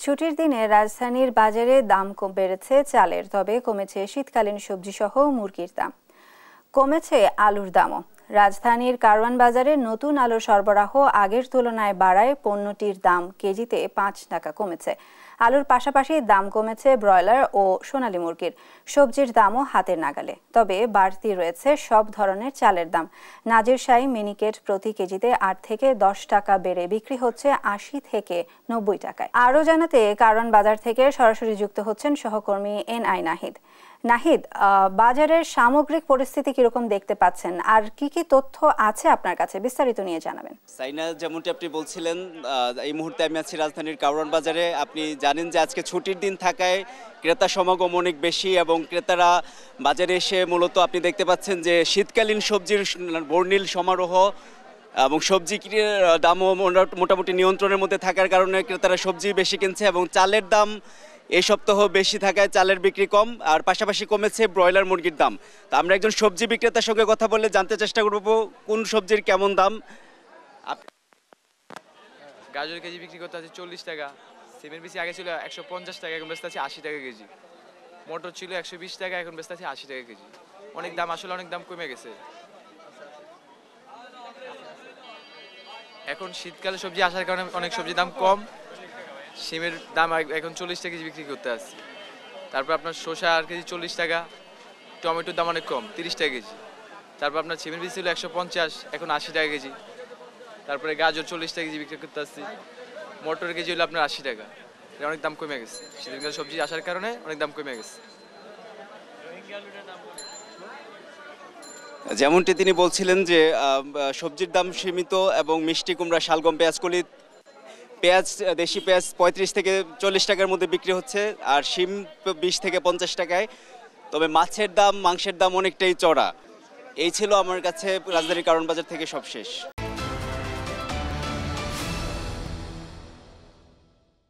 ছুটির দিনে রাজধানীর বাজারে দাম বেড়েছে চালের, তবে কমেছে শীতকালীন সবজি সহ মুরগির দাম। কমেছে আলুর দামও। রাজধানীর কারওয়ান বাজারে নতুন আলুর সরবরাহ আগের তুলনায় বাড়ায় পণ্যটির দাম কেজিতে 5 টাকা কমেছে। আলুর পাশাপাশি দাম কমেছে ব্রয়লার ও সোনালী মুরগির। সবজির দামও হাতের নাগালে, তবে বাড়তি রয়েছে সব ধরনের চালের দাম। নাজিরশাহী মিনিকেট প্রতি কেজিতে 8 থেকে 10 টাকা বেড়ে বিক্রি হচ্ছে 80 থেকে 90 টাকায়। আরও জানাতে কারওয়ান বাজার থেকে সরাসরি যুক্ত হচ্ছেন সহকর্মী NI নাহিদ। নাহিদ, বাজারের সামগ্রিক পরিস্থিতি কিরকম দেখতে পাচ্ছেন, আর কি কি তথ্য আছে আপনার কাছে, বিস্তারিত নিয়ে জানাবেন। সাইনা, যেমনটি আপনি বলছিলেন, এই মুহূর্তে আমি আছি রাজধানীর কারওয়ান বাজারে। আপনি জানেন যে আজকে ছুটির দিন থাকায় ক্রেতা সমাগম অনেক বেশি এবং ক্রেতারা বাজারে এসে মূলত আপনি দেখতে পাচ্ছেন যে শীতকালীন সবজির বর্ণিল সমারোহ এবং সবজির দামও মোটামুটি নিয়ন্ত্রণের মধ্যে থাকার কারণে ক্রেতারা সবজি বেশি কিনছে এবং চালের দাম এই সপ্তাহ বেশি থাকায় চালের বিক্রি কম, আর পাশাপাশি কমেছে ব্রয়লার মুরগির দাম। তো আমরা একজন সবজি বিক্রেতার সঙ্গে কথা বলে জানতে চেষ্টা করব কোন সবজির কেমন দাম। গাজর কেজি বিক্রি করতে আছে 40 টাকা, সিমের বিচি আগে ছিল 150 টাকা, এখন বেচতে আছে 80 টাকা কেজি। মটর ছিল 120 টাকা, এখন বেচতে আছে 80 টাকা কেজি। অনেক দাম, আসলে অনেক দাম কমে গেছে। এখন শীতকালে সবজি আসার কারণে অনেক সবজির দাম কম। সিমের দাম এখন 40 টাকা কেজি বিক্রি করতে আসছে। তারপর আপনার শসা আর কেজি 40 টাকা, টমেটোর দাম অনেক কম 30 টাকা কেজি। তারপর আপনার সিমের বিচি ছিল 150, এখন 80 টাকা কেজি। তারপরে গাজর 40 টাকা কেজি বিক্রি করতে আসছি। মটর কেজি হলো আপনার 80 টাকা। এটা অনেক দাম কমে গেছে, শীতকালে সবজি আসার কারণে অনেক দাম কমে গেছে। যেমনটি তিনি বলছিলেন যে সবজির দাম সীমিত এবং মিষ্টি কুমড়া, শালগম, পেঁয়াজকলি, দেশি পেঁয়াজ 35 থেকে 40 টাকার মধ্যে বিক্রি হচ্ছে, আর শিম 20 থেকে 50 টাকায়। তবে মাছের দাম, মাংসের দাম অনেকটাই চড়া। এই ছিল আমার কাছে রাজধানীর কারওয়ান বাজার থেকে সব শেষ।